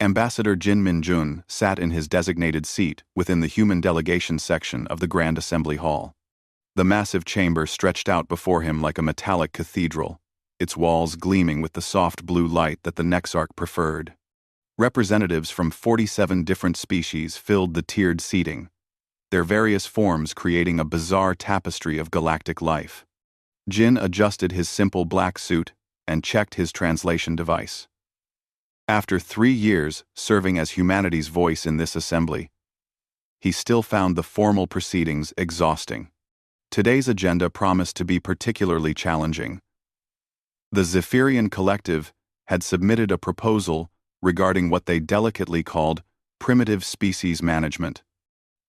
Ambassador Jin Min-jun sat in his designated seat within the human delegation section of the Grand Assembly Hall. The massive chamber stretched out before him like a metallic cathedral, its walls gleaming with the soft blue light that the Nexarch preferred. Representatives from 47 different species filled the tiered seating, their various forms creating a bizarre tapestry of galactic life. Jin adjusted his simple black suit and checked his translation device. After 3 years serving as humanity's voice in this assembly, he still found the formal proceedings exhausting. Today's agenda promised to be particularly challenging. The Zephyrian Collective had submitted a proposal regarding what they delicately called primitive species management.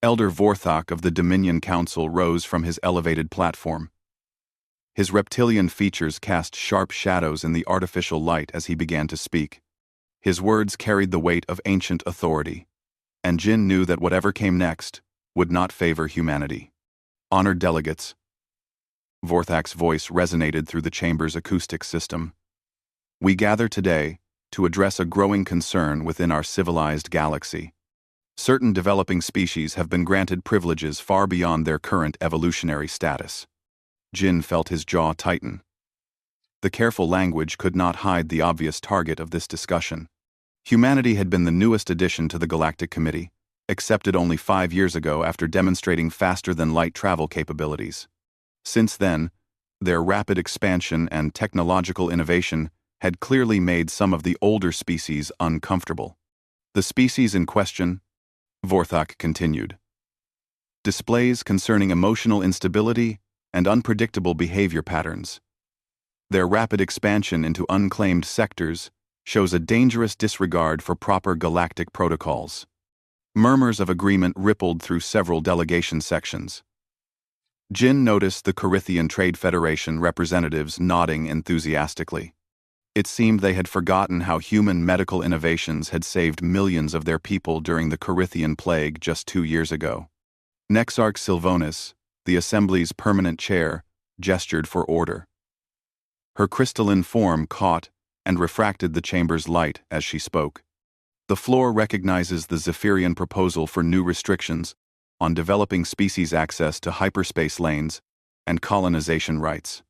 Elder Vorthok of the Dominion Council rose from his elevated platform. His reptilian features cast sharp shadows in the artificial light as he began to speak. His words carried the weight of ancient authority, and Jin knew that whatever came next would not favor humanity. Honored delegates. Vorthok's voice resonated through the chamber's acoustic system. We gather today to address a growing concern within our civilized galaxy. Certain developing species have been granted privileges far beyond their current evolutionary status. Jin felt his jaw tighten. The careful language could not hide the obvious target of this discussion. Humanity had been the newest addition to the Galactic Committee, accepted only 5 years ago after demonstrating faster-than-light travel capabilities. Since then, their rapid expansion and technological innovation had clearly made some of the older species uncomfortable. The species in question, Vorthok continued, displays concerning emotional instability and unpredictable behavior patterns. Their rapid expansion into unclaimed sectors shows a dangerous disregard for proper galactic protocols. Murmurs of agreement rippled through several delegation sections. Jin noticed the Corithian Trade Federation representatives nodding enthusiastically. It seemed they had forgotten how human medical innovations had saved millions of their people during the Corithian plague just 2 years ago. Nexarch Sylvonis, the Assembly's permanent chair, gestured for order. Her crystalline form caught and refracted the chamber's light as she spoke. The floor recognizes the Zephyrian proposal for new restrictions on developing species access to hyperspace lanes and colonization rights.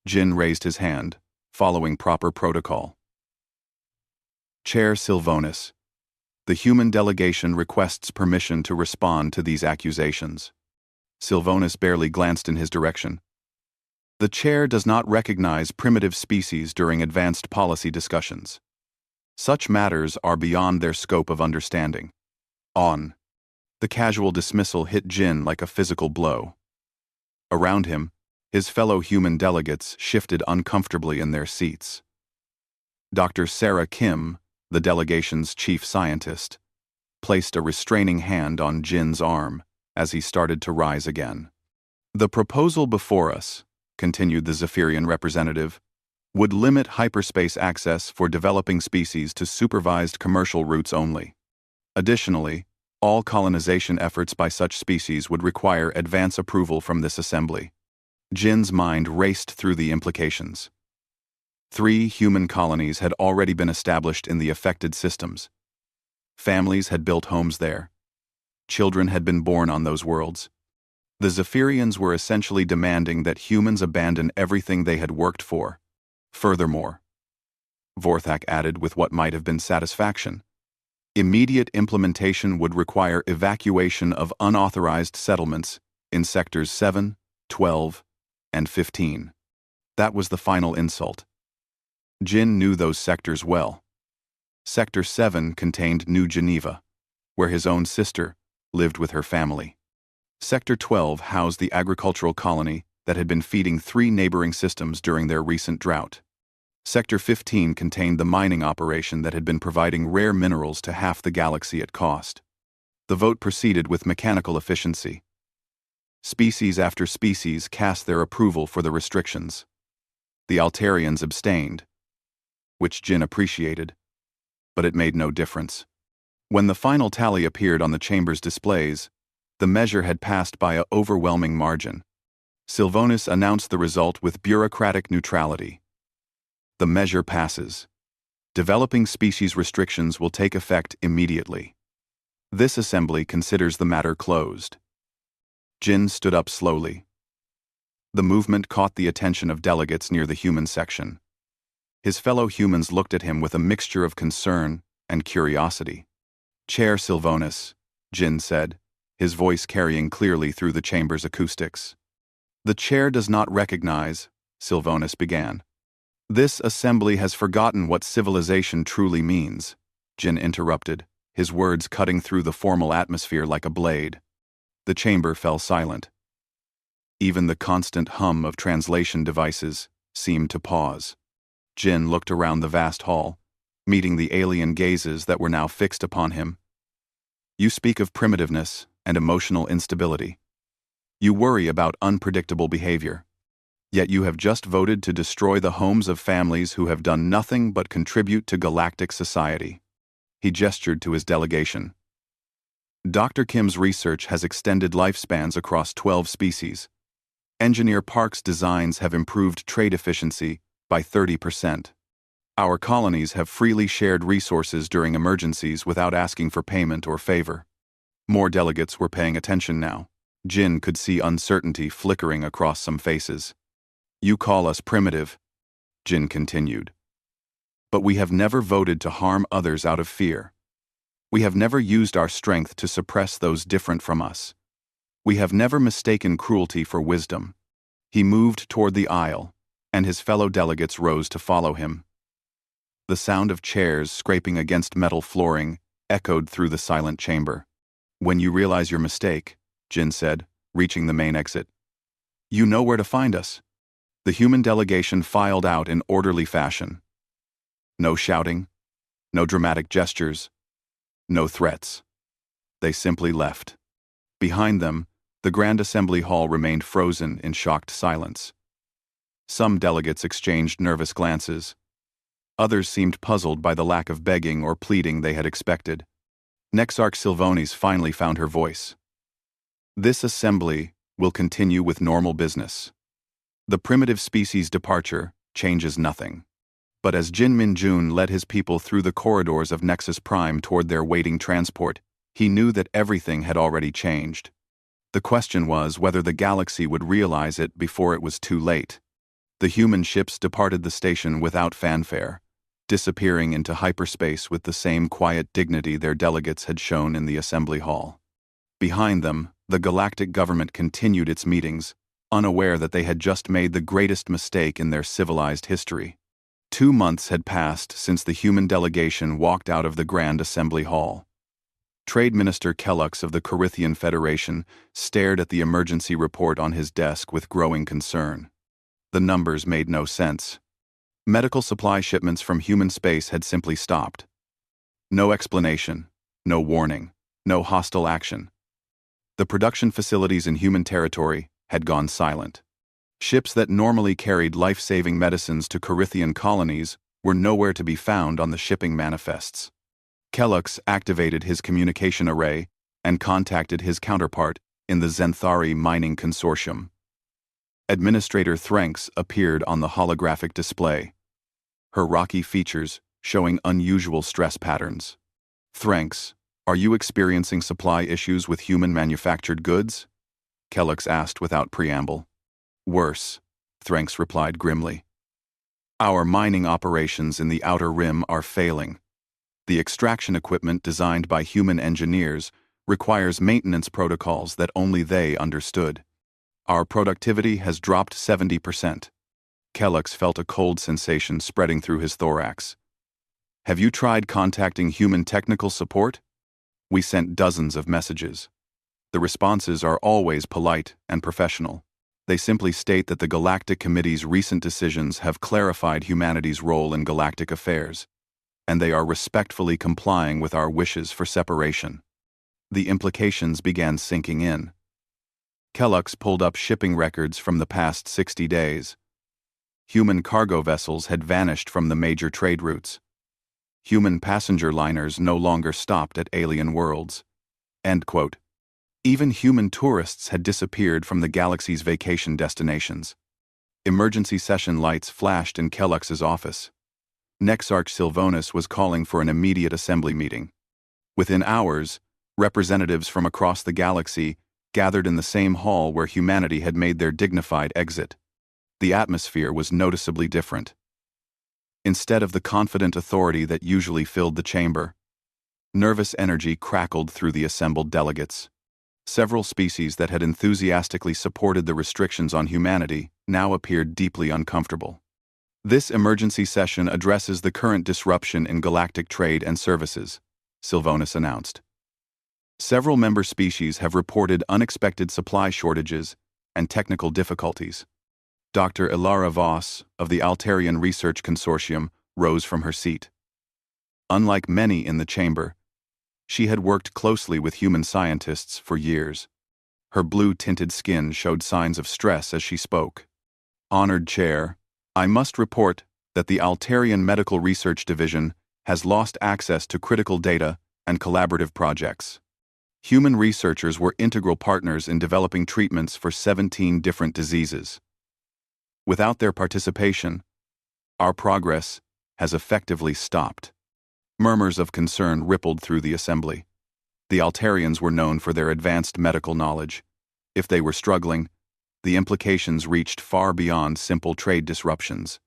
Jin raised his hand, following proper protocol. Chair Sylvonis, the human delegation requests permission to respond to these accusations. Sylvonis barely glanced in his direction. The chair does not recognize primitive species during advanced policy discussions. Such matters are beyond their scope of understanding. On. The casual dismissal hit Jin like a physical blow. Around him, his fellow human delegates shifted uncomfortably in their seats. Dr. Sarah Kim, the delegation's chief scientist, placed a restraining hand on Jin's arm as he started to rise again. The proposal before us, continued the Zephyrian representative, would limit hyperspace access for developing species to supervised commercial routes only. Additionally, all colonization efforts by such species would require advance approval from this assembly. Jin's mind raced through the implications. 3 human colonies had already been established in the affected systems. Families had built homes there. Children had been born on those worlds. The Zephyrians were essentially demanding that humans abandon everything they had worked for. Furthermore, Vorthok added with what might have been satisfaction, immediate implementation would require evacuation of unauthorized settlements in sectors 7, 12, and 15. That was the final insult. Jin knew those sectors well. Sector 7 contained New Geneva, where his own sister lived with her family. Sector 12 housed the agricultural colony that had been feeding 3 neighboring systems during their recent drought. Sector 15 contained the mining operation that had been providing rare minerals to half the galaxy at cost. The vote proceeded with mechanical efficiency. Species after species cast their approval for the restrictions. The Altarians abstained, which Jin appreciated, but it made no difference. When the final tally appeared on the chamber's displays, the measure had passed by an overwhelming margin. Sylvonis announced the result with bureaucratic neutrality. The measure passes. Developing species restrictions will take effect immediately. This assembly considers the matter closed. Jin stood up slowly. The movement caught the attention of delegates near the human section. His fellow humans looked at him with a mixture of concern and curiosity. "Chair Sylvanus," Jin said, his voice carrying clearly through the chamber's acoustics. "The chair does not recognize," Sylvanus began. "This assembly has forgotten what civilization truly means," Jin interrupted, his words cutting through the formal atmosphere like a blade. The chamber fell silent. Even the constant hum of translation devices seemed to pause. Jin looked around the vast hall, meeting the alien gazes that were now fixed upon him. "You speak of primitiveness and emotional instability. You worry about unpredictable behavior. Yet you have just voted to destroy the homes of families who have done nothing but contribute to galactic society." He gestured to his delegation. "Dr. Kim's research has extended lifespans across 12 species. Engineer Park's designs have improved trade efficiency by 30%. Our colonies have freely shared resources during emergencies without asking for payment or favor." More delegates were paying attention now. Jin could see uncertainty flickering across some faces. "You call us primitive," Jin continued. "But we have never voted to harm others out of fear. We have never used our strength to suppress those different from us. We have never mistaken cruelty for wisdom." He moved toward the aisle, and his fellow delegates rose to follow him. The sound of chairs scraping against metal flooring echoed through the silent chamber. "When you realize your mistake," Jin said, reaching the main exit, "you know where to find us." The human delegation filed out in orderly fashion. No shouting, no dramatic gestures, no threats. They simply left. Behind them, the Grand Assembly Hall remained frozen in shocked silence. Some delegates exchanged nervous glances. Others seemed puzzled by the lack of begging or pleading they had expected. Nexarch Sylvanis finally found her voice. "This assembly will continue with normal business. The primitive species departure changes nothing." But as Jin Min-jun led his people through the corridors of Nexus Prime toward their waiting transport, he knew that everything had already changed. The question was whether the galaxy would realize it before it was too late. The human ships departed the station without fanfare, disappearing into hyperspace with the same quiet dignity their delegates had shown in the assembly hall. Behind them, the galactic government continued its meetings, unaware that they had just made the greatest mistake in their civilized history. 2 months had passed since the human delegation walked out of the Grand Assembly Hall. Trade Minister Kellux of the Corithian Federation stared at the emergency report on his desk with growing concern. The numbers made no sense. Medical supply shipments from human space had simply stopped. No explanation, no warning, no hostile action. The production facilities in human territory had gone silent. Ships that normally carried life-saving medicines to Corithian colonies were nowhere to be found on the shipping manifests. Kellux activated his communication array and contacted his counterpart in the Zenthari Mining Consortium. Administrator Threnx appeared on the holographic display, her rocky features showing unusual stress patterns. "Threnx, are you experiencing supply issues with human-manufactured goods?" Kellux asked without preamble. "Worse," Threnx replied grimly. "Our mining operations in the Outer Rim are failing. The extraction equipment designed by human engineers requires maintenance protocols that only they understood. Our productivity has dropped 70%. Kellux felt a cold sensation spreading through his thorax. "Have you tried contacting human technical support?" "We sent dozens of messages. The responses are always polite and professional. They simply state that the Galactic Committee's recent decisions have clarified humanity's role in galactic affairs, and they are respectfully complying with our wishes for separation." The implications began sinking in. Kellux pulled up shipping records from the past 60 days. Human cargo vessels had vanished from the major trade routes. Human passenger liners no longer stopped at alien worlds. End quote. Even human tourists had disappeared from the galaxy's vacation destinations. Emergency session lights flashed in Kellux's office. Nexarch Sylvanus was calling for an immediate assembly meeting. Within hours, representatives from across the galaxy gathered in the same hall where humanity had made their dignified exit. The atmosphere was noticeably different. Instead of the confident authority that usually filled the chamber, nervous energy crackled through the assembled delegates. Several species that had enthusiastically supported the restrictions on humanity now appeared deeply uncomfortable. This emergency session addresses the current disruption in galactic trade and services, Sylvanus announced. Several member species have reported unexpected supply shortages and technical difficulties. Dr. Ilara Voss of the Altarian Research Consortium rose from her seat. Unlike many in the chamber, she had worked closely with human scientists for years. Her blue-tinted skin showed signs of stress as she spoke. Honored Chair, I must report that the Altarian Medical Research Division has lost access to critical data and collaborative projects. Human researchers were integral partners in developing treatments for 17 different diseases. Without their participation, our progress has effectively stopped. Murmurs of concern rippled through the assembly. The Altarians were known for their advanced medical knowledge. If they were struggling, the implications reached far beyond simple trade disruptions.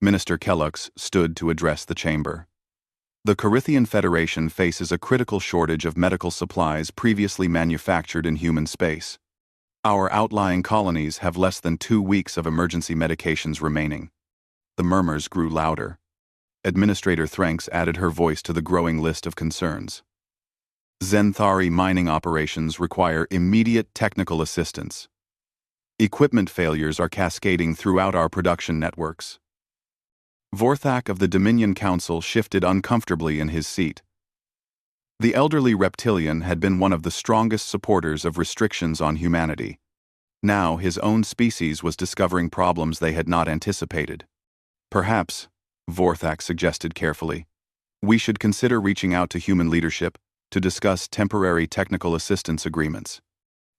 Minister Kellux stood to address the chamber. The Corithian Federation faces a critical shortage of medical supplies previously manufactured in human space. Our outlying colonies have less than 2 weeks of emergency medications remaining. The murmurs grew louder. Administrator Thranks added her voice to the growing list of concerns. Zenthari mining operations require immediate technical assistance. Equipment failures are cascading throughout our production networks. Vorthak of the Dominion Council shifted uncomfortably in his seat. The elderly reptilian had been one of the strongest supporters of restrictions on humanity. Now his own species was discovering problems they had not anticipated. Perhaps, Vorthak suggested carefully, we should consider reaching out to human leadership to discuss temporary technical assistance agreements.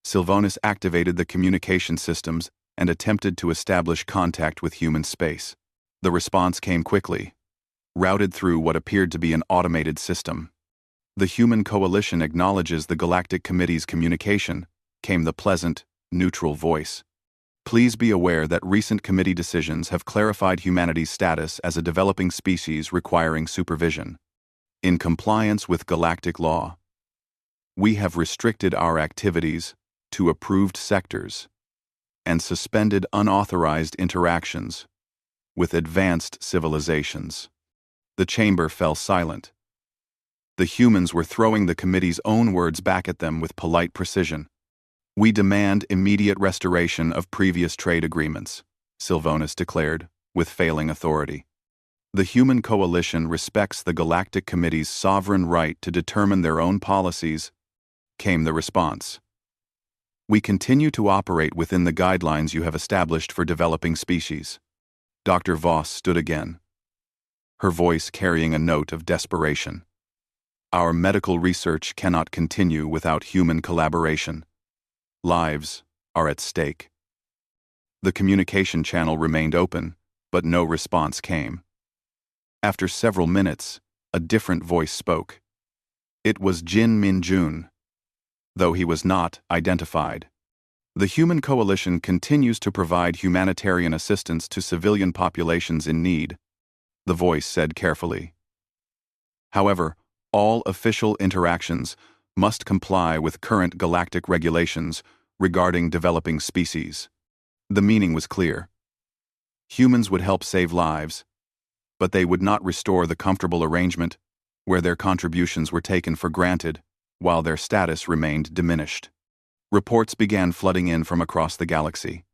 Sylvanus activated the communication systems and attempted to establish contact with human space. The response came quickly, routed through what appeared to be an automated system. The Human Coalition acknowledges the Galactic Committee's communication, came the pleasant, neutral voice. Please be aware that recent committee decisions have clarified humanity's status as a developing species requiring supervision. In compliance with galactic law, we have restricted our activities to approved sectors and suspended unauthorized interactions with advanced civilizations. The chamber fell silent. The humans were throwing the committee's own words back at them with polite precision. We demand immediate restoration of previous trade agreements, Sylvanus declared, with failing authority. The Human Coalition respects the Galactic Committee's sovereign right to determine their own policies, came the response. We continue to operate within the guidelines you have established for developing species. Dr. Voss stood again, her voice carrying a note of desperation. Our medical research cannot continue without human collaboration. Lives are at stake. The communication channel remained open, but no response came. After several minutes, a different voice spoke. It was Jin Min-jun, though he was not identified. The Human Coalition continues to provide humanitarian assistance to civilian populations in need, the voice said carefully. However, all official interactions must comply with current galactic regulations regarding developing species. The meaning was clear. Humans would help save lives, but they would not restore the comfortable arrangement where their contributions were taken for granted while their status remained diminished. Reports began flooding in from across the galaxy.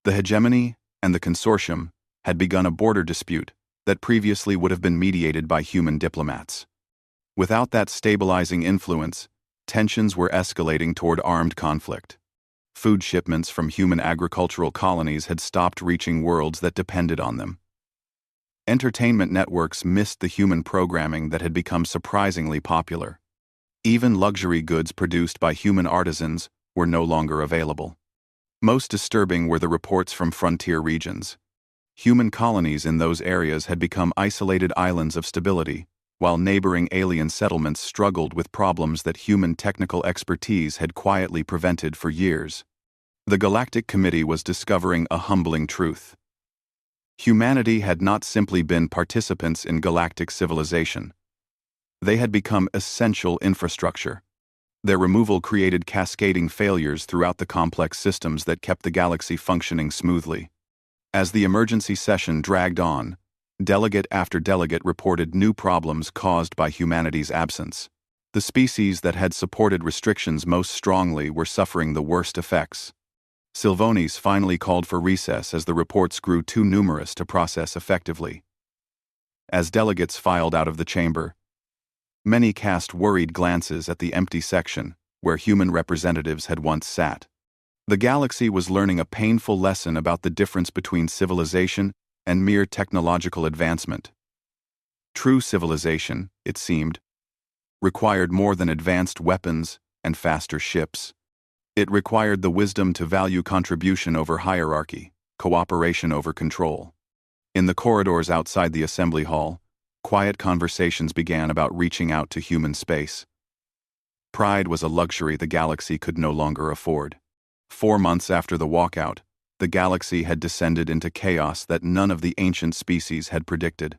The hegemony and the consortium had begun a border dispute that previously would have been mediated by human diplomats. Without that stabilizing influence, tensions were escalating toward armed conflict. Food shipments from human agricultural colonies had stopped reaching worlds that depended on them. Entertainment networks missed the human programming that had become surprisingly popular. Even luxury goods produced by human artisans were no longer available. Most disturbing were the reports from frontier regions. Human colonies in those areas had become isolated islands of stability, while neighboring alien settlements struggled with problems that human technical expertise had quietly prevented for years. The Galactic Committee was discovering a humbling truth. Humanity had not simply been participants in galactic civilization. They had become essential infrastructure. Their removal created cascading failures throughout the complex systems that kept the galaxy functioning smoothly. As the emergency session dragged on, delegate after delegate reported new problems caused by humanity's absence. The species that had supported restrictions most strongly were suffering the worst effects. Silvones finally called for recess as the reports grew too numerous to process effectively. As delegates filed out of the chamber, many cast worried glances at the empty section where human representatives had once sat. The galaxy was learning a painful lesson about the difference between civilization and mere technological advancement. True civilization, it seemed, required more than advanced weapons and faster ships. It required the wisdom to value contribution over hierarchy, cooperation over control. In the corridors outside the assembly hall, quiet conversations began about reaching out to human space. Pride was a luxury the galaxy could no longer afford. 4 months after the walkout, the galaxy had descended into chaos that none of the ancient species had predicted.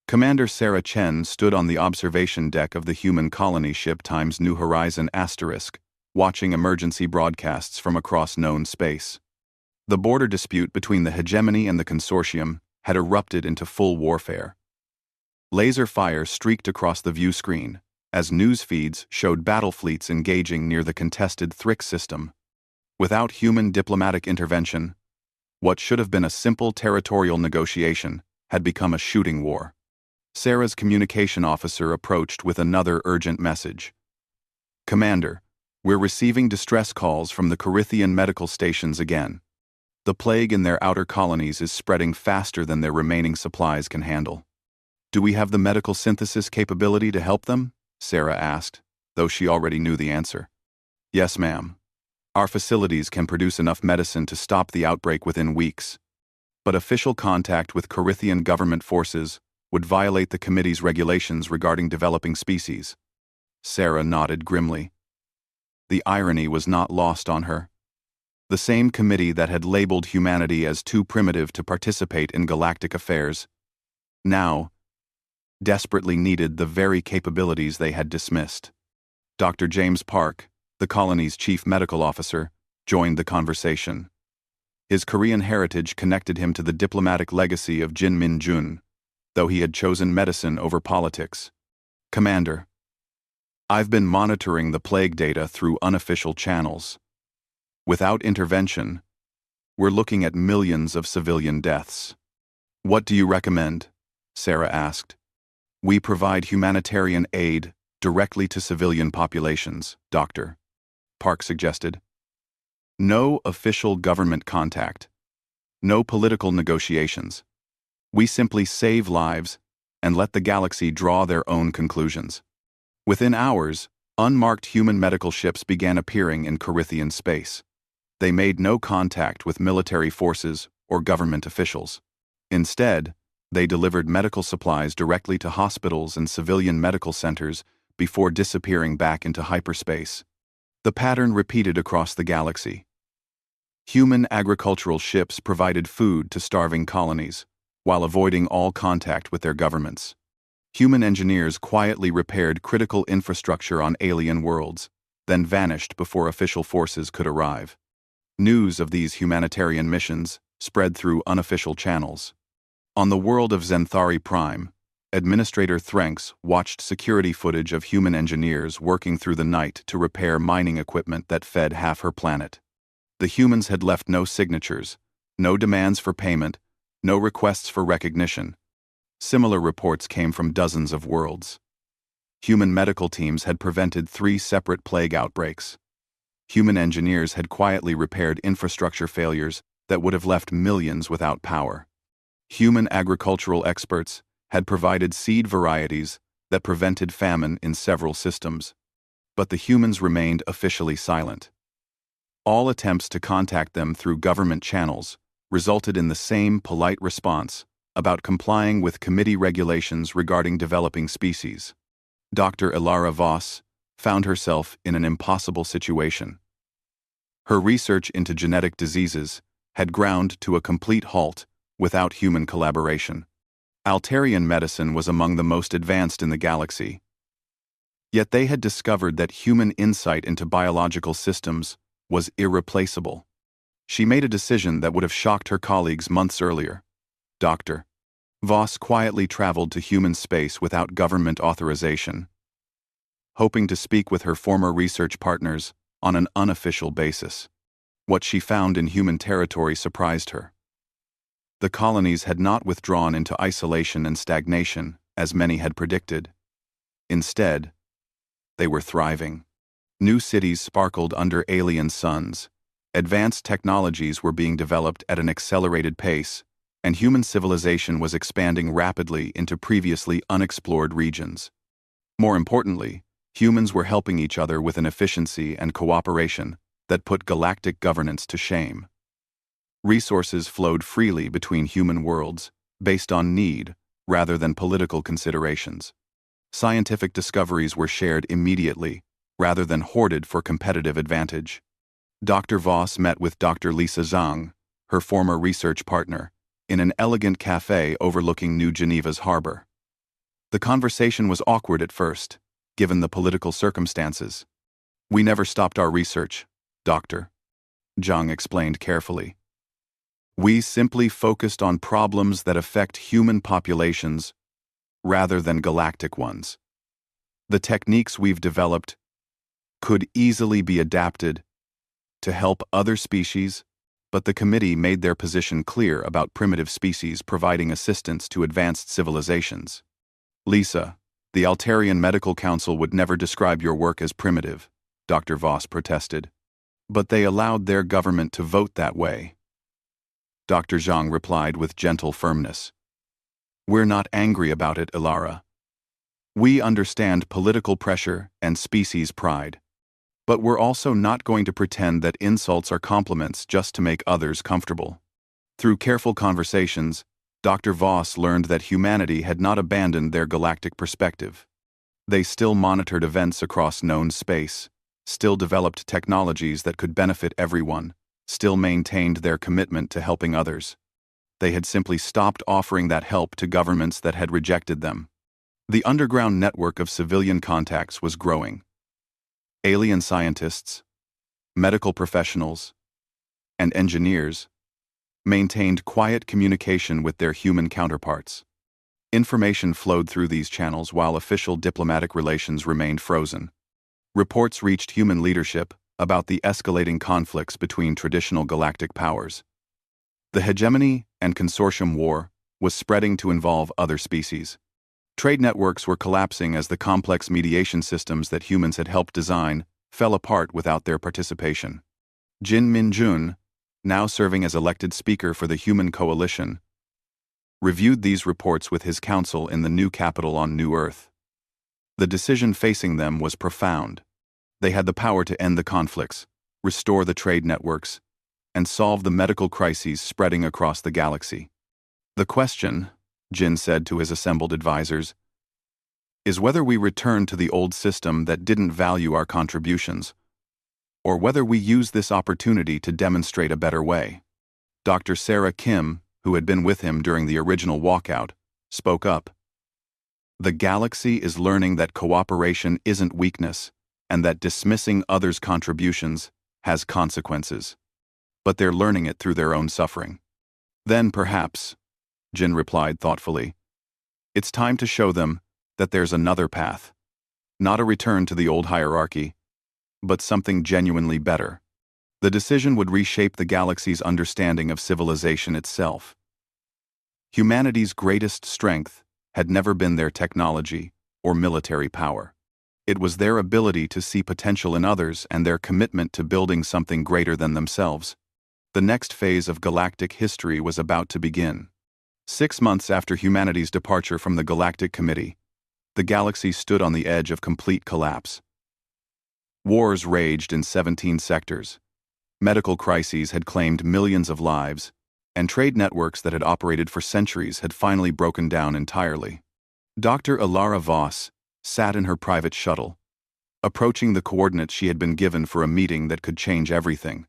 Commander Sarah Chen stood on the observation deck of the human colony ship Times New Horizon *, watching emergency broadcasts from across known space. The border dispute between the hegemony and the consortium had erupted into full warfare. Laser fire streaked across the view screen as news feeds showed battle fleets engaging near the contested Thrix system. Without human diplomatic intervention, what should have been a simple territorial negotiation had become a shooting war. Sarah's communication officer approached with another urgent message. "Commander, we're receiving distress calls from the Corithian medical stations again. The plague in their outer colonies is spreading faster than their remaining supplies can handle. Do we have the medical synthesis capability to help them?" Sarah asked, though she already knew the answer. "Yes, ma'am. Our facilities can produce enough medicine to stop the outbreak within weeks. But official contact with Corithian government forces would violate the committee's regulations regarding developing species." Sarah nodded grimly. The irony was not lost on her. The same committee that had labeled humanity as too primitive to participate in galactic affairs now desperately needed the very capabilities they had dismissed. Dr. James Park, the colony's chief medical officer, joined the conversation. His Korean heritage connected him to the diplomatic legacy of Jin Min-jun, though he had chosen medicine over politics. "Commander, I've been monitoring the plague data through unofficial channels. Without intervention, we're looking at millions of civilian deaths." "What do you recommend?" Sarah asked. "We provide humanitarian aid directly to civilian populations, Doctor," Park suggested. "No official government contact. No political negotiations. We simply save lives and let the galaxy draw their own conclusions." Within hours, unmarked human medical ships began appearing in Corithian space. They made no contact with military forces or government officials. Instead, they delivered medical supplies directly to hospitals and civilian medical centers before disappearing back into hyperspace. The pattern repeated across the galaxy. Human agricultural ships provided food to starving colonies, while avoiding all contact with their governments. Human engineers quietly repaired critical infrastructure on alien worlds, then vanished before official forces could arrive. News of these humanitarian missions spread through unofficial channels. On the world of Zenthari Prime, Administrator Threnx watched security footage of human engineers working through the night to repair mining equipment that fed half her planet. The humans had left no signatures, no demands for payment, no requests for recognition. Similar reports came from dozens of worlds. Human medical teams had prevented 3 separate plague outbreaks. Human engineers had quietly repaired infrastructure failures that would have left millions without power. Human agricultural experts had provided seed varieties that prevented famine in several systems. But the humans remained officially silent. All attempts to contact them through government channels resulted in the same polite response about complying with committee regulations regarding developing species. Dr. Ilara Voss found herself in an impossible situation. Her research into genetic diseases had ground to a complete halt without human collaboration. Altarian medicine was among the most advanced in the galaxy. Yet they had discovered that human insight into biological systems was irreplaceable. She made a decision that would have shocked her colleagues months earlier. Dr. Voss quietly traveled to human space without government authorization, hoping to speak with her former research partners on an unofficial basis. What she found in human territory surprised her. The colonies had not withdrawn into isolation and stagnation, as many had predicted. Instead, they were thriving. New cities sparkled under alien suns. Advanced technologies were being developed at an accelerated pace, and human civilization was expanding rapidly into previously unexplored regions. More importantly, humans were helping each other with an efficiency and cooperation that put galactic governance to shame. Resources flowed freely between human worlds, based on need rather than political considerations. Scientific discoveries were shared immediately, rather than hoarded for competitive advantage. Dr. Voss met with Dr. Lisa Zhang, her former research partner, in an elegant cafe overlooking New Geneva's harbor. The conversation was awkward at first, given the political circumstances. "We never stopped our research, Doctor," Zhang explained carefully. "We simply focused on problems that affect human populations rather than galactic ones. The techniques we've developed could easily be adapted to help other species, but the committee made their position clear about primitive species providing assistance to advanced civilizations. Lisa, the Altarian Medical Council would never describe your work as primitive," Dr. Voss protested. "But they allowed their government to vote that way." Dr. Zhang replied with gentle firmness. "We're not angry about it, Ilara. We understand political pressure and species pride. But we're also not going to pretend that insults are compliments just to make others comfortable." Through careful conversations, Dr. Voss learned that humanity had not abandoned their galactic perspective. They still monitored events across known space, still developed technologies that could benefit everyone, still maintained their commitment to helping others. They had simply stopped offering that help to governments that had rejected them. The underground network of civilian contacts was growing. Alien scientists, medical professionals, and engineers maintained quiet communication with their human counterparts. Information flowed through these channels while official diplomatic relations remained frozen. Reports reached human leadership about the escalating conflicts between traditional galactic powers. The hegemony and consortium war was spreading to involve other species. Trade networks were collapsing as the complex mediation systems that humans had helped design fell apart without their participation. Jin Min-jun, now serving as elected speaker for the Human Coalition, reviewed these reports with his council in the new capital on New Earth. The decision facing them was profound. They had the power to end the conflicts, restore the trade networks, and solve the medical crises spreading across the galaxy. "The question," Jin said to his assembled advisors, "is whether we return to the old system that didn't value our contributions, or whether we use this opportunity to demonstrate a better way." Dr. Sarah Kim, who had been with him during the original walkout, spoke up. "The galaxy is learning that cooperation isn't weakness, and that dismissing others' contributions has consequences. But they're learning it through their own suffering." "Then perhaps," Jin replied thoughtfully, "it's time to show them that there's another path. Not a return to the old hierarchy, but something genuinely better." The decision would reshape the galaxy's understanding of civilization itself. Humanity's greatest strength had never been their technology or military power. It was their ability to see potential in others and their commitment to building something greater than themselves. The next phase of galactic history was about to begin. 6 months after humanity's departure from the Galactic Committee, the galaxy stood on the edge of complete collapse. Wars raged in 17 sectors. Medical crises had claimed millions of lives, and trade networks that had operated for centuries had finally broken down entirely. Dr. Ilara Voss sat in her private shuttle, approaching the coordinates she had been given for a meeting that could change everything.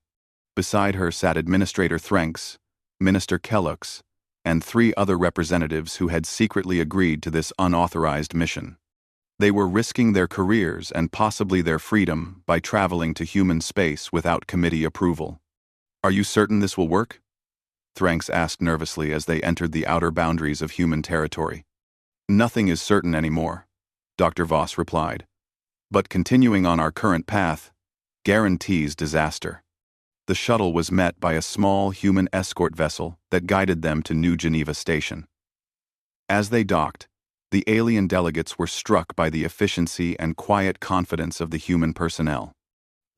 Beside her sat Administrator Threnks, Minister Kellux, and 3 other representatives who had secretly agreed to this unauthorized mission. They were risking their careers and possibly their freedom by traveling to human space without committee approval. "Are you certain this will work?" Threnks asked nervously as they entered the outer boundaries of human territory. "Nothing is certain anymore," Dr. Voss replied. "But continuing on our current path guarantees disaster." The shuttle was met by a small human escort vessel that guided them to New Geneva Station. As they docked, the alien delegates were struck by the efficiency and quiet confidence of the human personnel.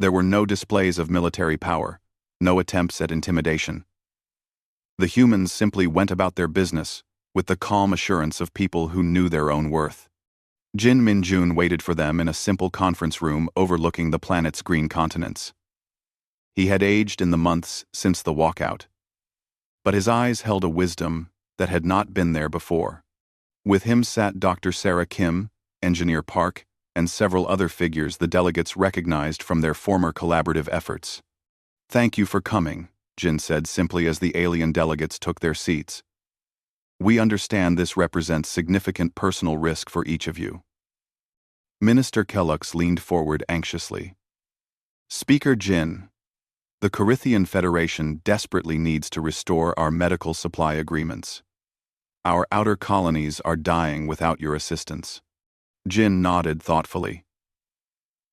There were no displays of military power, no attempts at intimidation. The humans simply went about their business with the calm assurance of people who knew their own worth. Jin Minjun waited for them in a simple conference room overlooking the planet's green continents. He had aged in the months since the walkout, but his eyes held a wisdom that had not been there before. With him sat Dr. Sarah Kim, Engineer Park, and several other figures the delegates recognized from their former collaborative efforts. "Thank you for coming," Jin said simply as the alien delegates took their seats. "We understand this represents significant personal risk for each of you." Minister Kellux leaned forward anxiously. "Speaker Jin, the Corithian Federation desperately needs to restore our medical supply agreements. Our outer colonies are dying without your assistance." Jin nodded thoughtfully.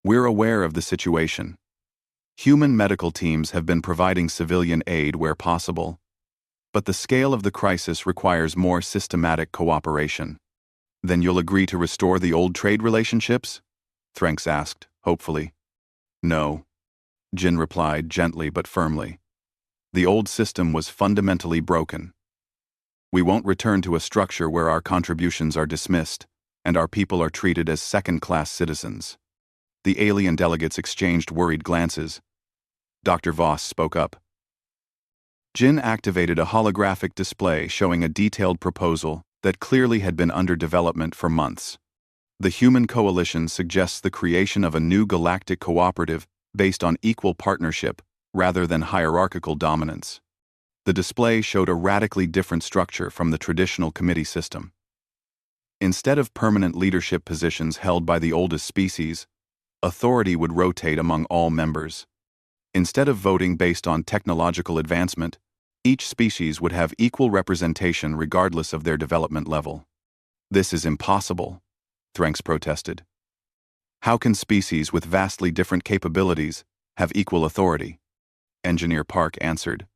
"We're aware of the situation. Human medical teams have been providing civilian aid where possible, but the scale of the crisis requires more systematic cooperation." "Then you'll agree to restore the old trade relationships?" Threnks asked, hopefully. "No," Jin replied gently but firmly. "The old system was fundamentally broken. We won't return to a structure where our contributions are dismissed and our people are treated as second-class citizens." The alien delegates exchanged worried glances. Dr. Voss spoke up. Jin activated a holographic display showing a detailed proposal that clearly had been under development for months. The Human Coalition suggests the creation of a new galactic cooperative based on equal partnership rather than hierarchical dominance. The display showed a radically different structure from the traditional committee system. Instead of permanent leadership positions held by the oldest species, authority would rotate among all members. Instead of voting based on technological advancement, each species would have equal representation regardless of their development level. "This is impossible," Threnks protested. "How can species with vastly different capabilities have equal authority?" Engineer Park answered.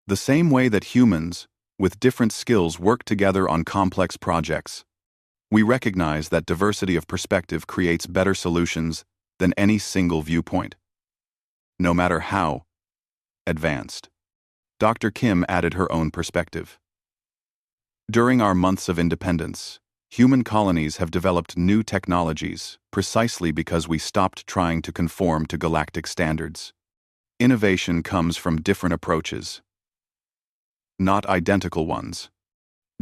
"The same way that humans, with different skills, work together on complex projects. We recognize that diversity of perspective creates better solutions than any single viewpoint, no matter how advanced." Dr. Kim added her own perspective. "During our months of independence, human colonies have developed new technologies precisely because we stopped trying to conform to galactic standards. Innovation comes from different approaches, not identical ones."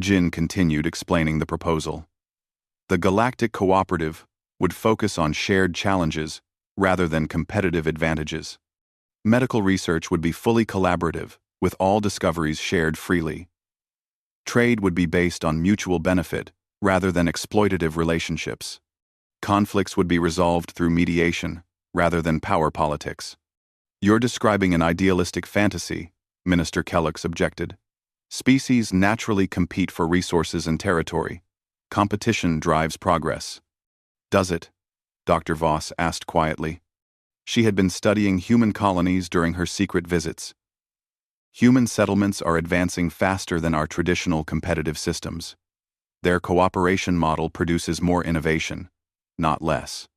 Jin continued explaining the proposal. The Galactic Cooperative would focus on shared challenges rather than competitive advantages. Medical research would be fully collaborative, with all discoveries shared freely. Trade would be based on mutual benefit rather than exploitative relationships. Conflicts would be resolved through mediation rather than power politics. "You're describing an idealistic fantasy," Minister Kellux objected. "Species naturally compete for resources and territory. Competition drives progress." "Does it?" Dr. Voss asked quietly. She had been studying human colonies during her secret visits. Human settlements are advancing faster than our traditional competitive systems. Their cooperation model produces more innovation, not less.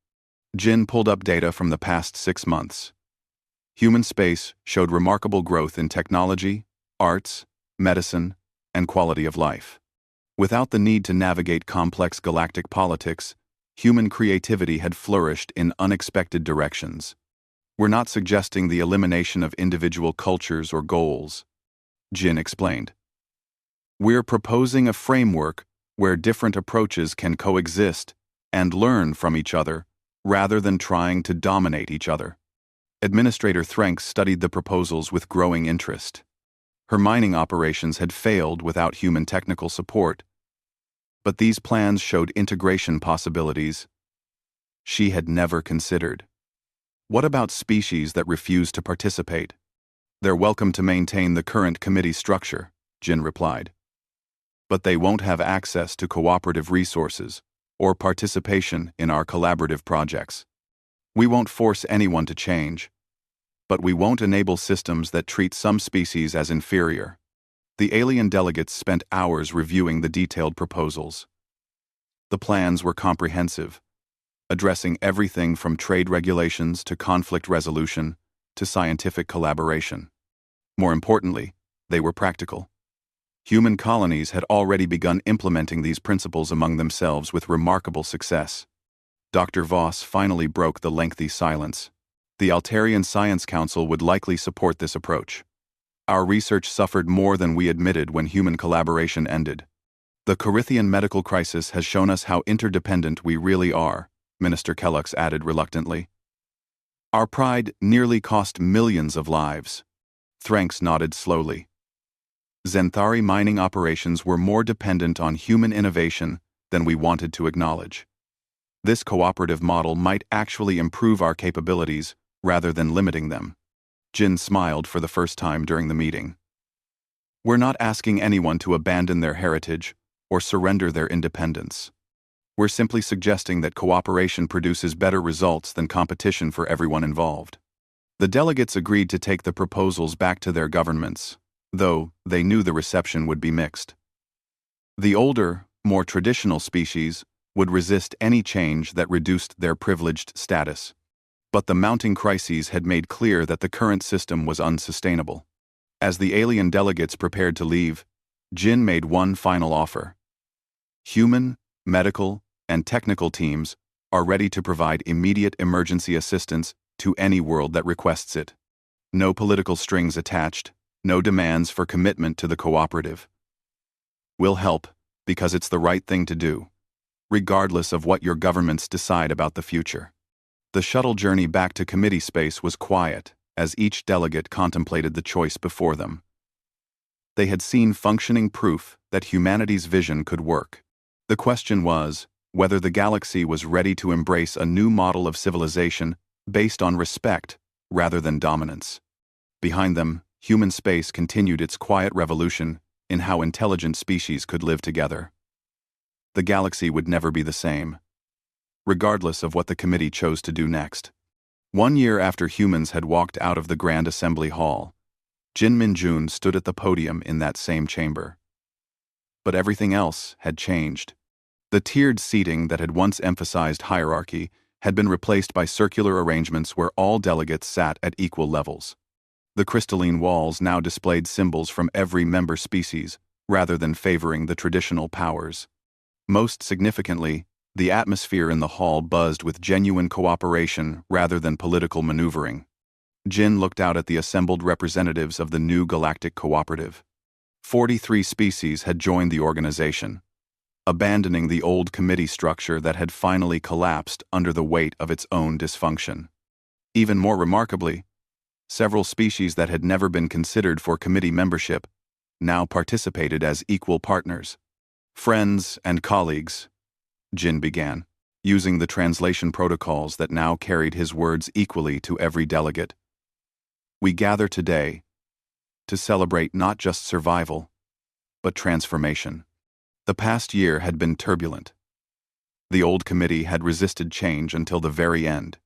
Jin pulled up data from the past 6 months. Human space showed remarkable growth in technology, arts, medicine, and quality of life. Without the need to navigate complex galactic politics, human creativity had flourished in unexpected directions. We're not suggesting the elimination of individual cultures or goals. Jin explained. We're proposing a framework where different approaches can coexist and learn from each other rather than trying to dominate each other. Administrator Threnk studied the proposals with growing interest. Her mining operations had failed without human technical support, but these plans showed integration possibilities she had never considered. What about species that refuse to participate? They're welcome to maintain the current committee structure, Jin replied. But they won't have access to cooperative resources or participation in our collaborative projects. We won't force anyone to change, but we won't enable systems that treat some species as inferior. The alien delegates spent hours reviewing the detailed proposals. The plans were comprehensive, addressing everything from trade regulations to conflict resolution to scientific collaboration. More importantly, they were practical. Human colonies had already begun implementing these principles among themselves with remarkable success. Dr. Voss finally broke the lengthy silence. The Altarian Science Council would likely support this approach. Our research suffered more than we admitted when human collaboration ended. The Corithian medical crisis has shown us how interdependent we really are, Minister Kellux added reluctantly. Our pride nearly cost millions of lives. Thranks nodded slowly. Zenthari mining operations were more dependent on human innovation than we wanted to acknowledge. This cooperative model might actually improve our capabilities rather than limiting them. Jin smiled for the first time during the meeting. We're not asking anyone to abandon their heritage or surrender their independence. We're simply suggesting that cooperation produces better results than competition for everyone involved. The delegates agreed to take the proposals back to their governments, though they knew the reception would be mixed. The older, more traditional species would resist any change that reduced their privileged status. But the mounting crises had made clear that the current system was unsustainable. As the alien delegates prepared to leave, Jin made one final offer. Human, medical, and technical teams are ready to provide immediate emergency assistance to any world that requests it. No political strings attached, no demands for commitment to the cooperative. We'll help because it's the right thing to do, regardless of what your governments decide about the future. The shuttle journey back to committee space was quiet as each delegate contemplated the choice before them. They had seen functioning proof that humanity's vision could work. The question was whether the galaxy was ready to embrace a new model of civilization based on respect rather than dominance. Behind them, human space continued its quiet revolution in how intelligent species could live together. The galaxy would never be the same, regardless of what the committee chose to do next. 1 year after humans had walked out of the Grand Assembly Hall, Jin Minjun stood at the podium in that same chamber. But everything else had changed. The tiered seating that had once emphasized hierarchy had been replaced by circular arrangements where all delegates sat at equal levels. The crystalline walls now displayed symbols from every member species, rather than favoring the traditional powers. Most significantly, the atmosphere in the hall buzzed with genuine cooperation rather than political maneuvering. Jin looked out at the assembled representatives of the new galactic cooperative. 43 species had joined the organization, abandoning the old committee structure that had finally collapsed under the weight of its own dysfunction. Even more remarkably, several species that had never been considered for committee membership now participated as equal partners. Friends and colleagues, Jin began, using the translation protocols that now carried his words equally to every delegate. We gather today to celebrate not just survival, but transformation. The past year had been turbulent. The old committee had resisted change until the very end,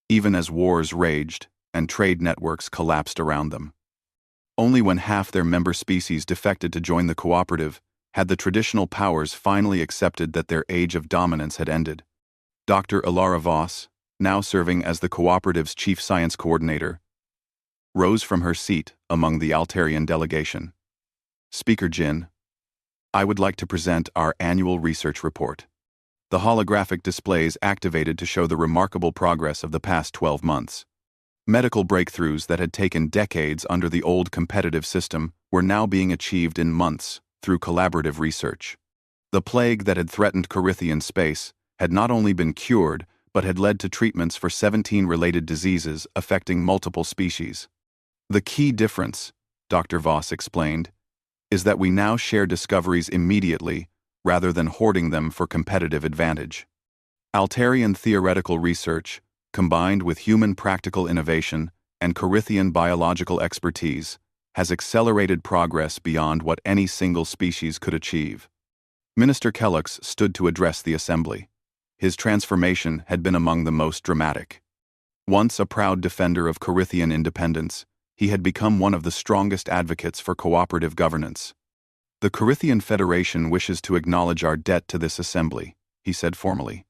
even as wars raged and trade networks collapsed around them. Only when half their member species defected to join the cooperative had the traditional powers finally accepted that their age of dominance had ended. Dr. Ilara Voss, now serving as the cooperative's chief science coordinator, rose from her seat among the Altarian delegation. Speaker Jin, I would like to present our annual research report. The holographic displays activated to show the remarkable progress of the past 12 months. Medical breakthroughs that had taken decades under the old competitive system were now being achieved in months through collaborative research. The plague that had threatened Corythian space had not only been cured, but had led to treatments for 17 related diseases affecting multiple species. The key difference, Dr. Voss explained, is that we now share discoveries immediately rather than hoarding them for competitive advantage. Altarian theoretical research, combined with human practical innovation and Corythian biological expertise, has accelerated progress beyond what any single species could achieve. Minister Kellux stood to address the assembly. His transformation had been among the most dramatic. Once a proud defender of Corythian independence, he had become one of the strongest advocates for cooperative governance. "The Corythian Federation wishes to acknowledge our debt to this assembly," he said formally.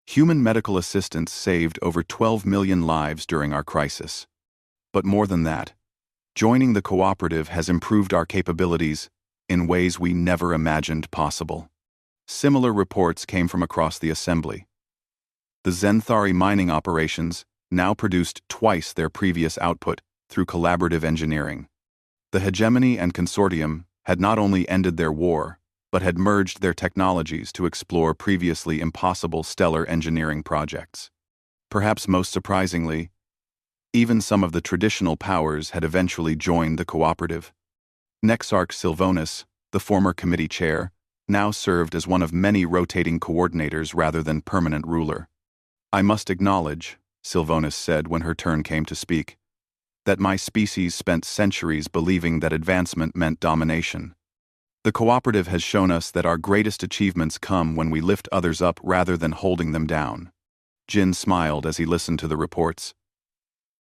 "Human medical assistance saved over 12 million lives during our crisis. But more than that, joining the cooperative has improved our capabilities in ways we never imagined possible." Similar reports came from across the assembly. The Zenthari mining operations now produced twice their previous output through collaborative engineering. The hegemony and consortium had not only ended their war, but had merged their technologies to explore previously impossible stellar engineering projects. Perhaps most surprisingly, even some of the traditional powers had eventually joined the cooperative. Nexarch Silvanus, the former committee chair, now served as one of many rotating coordinators rather than permanent ruler. "I must acknowledge," Silvanus said when her turn came to speak, "that my species spent centuries believing that advancement meant domination. The cooperative has shown us that our greatest achievements come when we lift others up rather than holding them down." Jin smiled as he listened to the reports.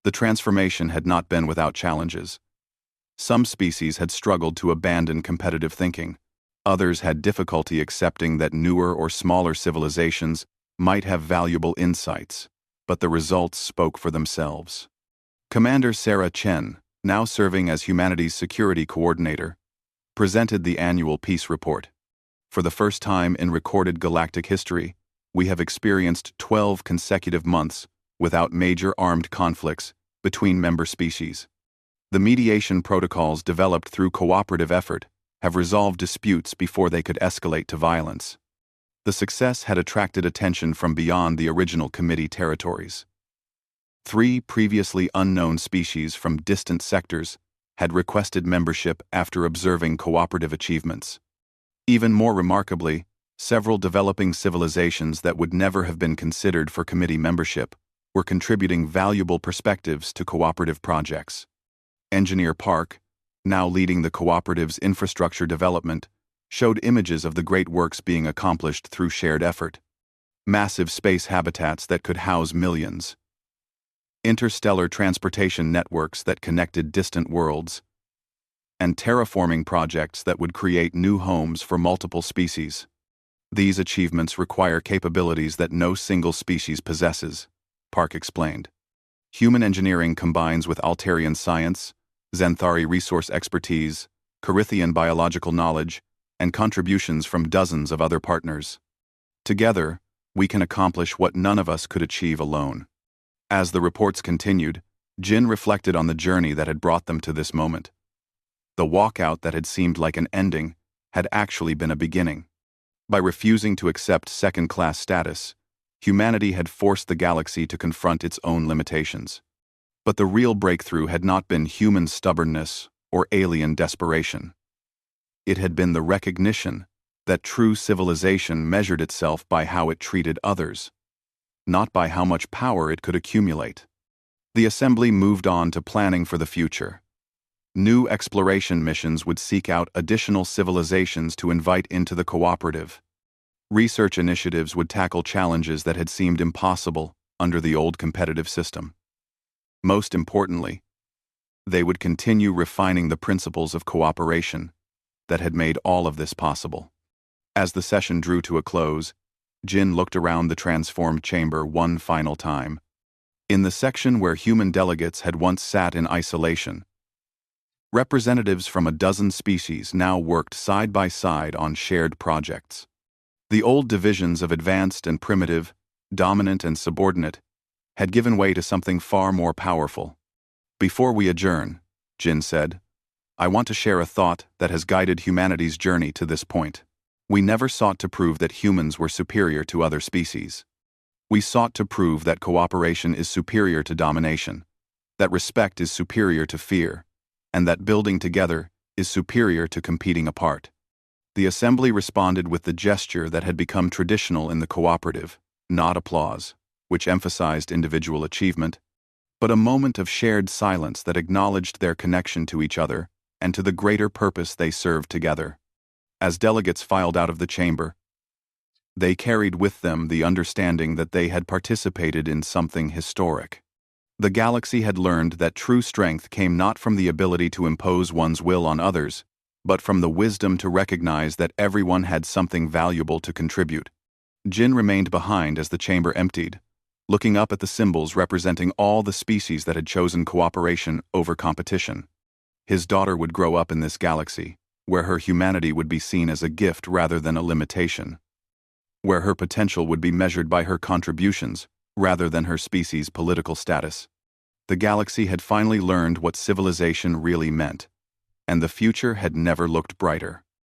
The transformation had not been without challenges. Some species had struggled to abandon competitive thinking. Others had difficulty accepting that newer or smaller civilizations might have valuable insights, but the results spoke for themselves. Commander Sarah Chen, now serving as Humanities Security Coordinator, presented the annual peace report. "For the first time in recorded galactic history, we have experienced 12 consecutive months without major armed conflicts between member species. The mediation protocols developed through cooperative effort have resolved disputes before they could escalate to violence." The success had attracted attention from beyond the original committee territories. 3 previously unknown species from distant sectors had requested membership after observing cooperative achievements. Even more remarkably, several developing civilizations that would never have been considered for committee membership were contributing valuable perspectives to cooperative projects. Engineer Park, now leading the cooperative's infrastructure development, showed images of the great works being accomplished through shared effort. Massive space habitats that could house millions. Interstellar transportation networks that connected distant worlds. And terraforming projects that would create new homes for multiple species. These achievements require capabilities that no single species possesses, Park explained. Human engineering combines with Altarian science, Zenthari resource expertise, Corythian biological knowledge, and contributions from dozens of other partners. Together, we can accomplish what none of us could achieve alone. As the reports continued, Jin reflected on the journey that had brought them to this moment. The walkout that had seemed like an ending had actually been a beginning. By refusing to accept second-class status, humanity had forced the galaxy to confront its own limitations. But the real breakthrough had not been human stubbornness or alien desperation. It had been the recognition that true civilization measured itself by how it treated others, not by how much power it could accumulate. The assembly moved on to planning for the future. New exploration missions would seek out additional civilizations to invite into the cooperative. Research initiatives would tackle challenges that had seemed impossible under the old competitive system. Most importantly, they would continue refining the principles of cooperation that had made all of this possible. As the session drew to a close, Jin looked around the transformed chamber one final time. In the section where human delegates had once sat in isolation, representatives from a dozen species now worked side by side on shared projects. The old divisions of advanced and primitive, dominant and subordinate, had given way to something far more powerful. "Before we adjourn," Jin said, I want to share a thought that has guided humanity's journey to this point. We never sought to prove that humans were superior to other species. We sought to prove that cooperation is superior to domination, that respect is superior to fear, and that building together is superior to competing apart. The assembly responded with the gesture that had become traditional in the cooperative, not applause, which emphasized individual achievement, but a moment of shared silence that acknowledged their connection to each other and to the greater purpose they served together. As delegates filed out of the chamber, they carried with them the understanding that they had participated in something historic. The galaxy had learned that true strength came not from the ability to impose one's will on others, but from the wisdom to recognize that everyone had something valuable to contribute. Jin remained behind as the chamber emptied, looking up at the symbols representing all the species that had chosen cooperation over competition. His daughter would grow up in this galaxy, where her humanity would be seen as a gift rather than a limitation, where her potential would be measured by her contributions rather than her species' political status. The galaxy had finally learned what civilization really meant, and the future had never looked brighter.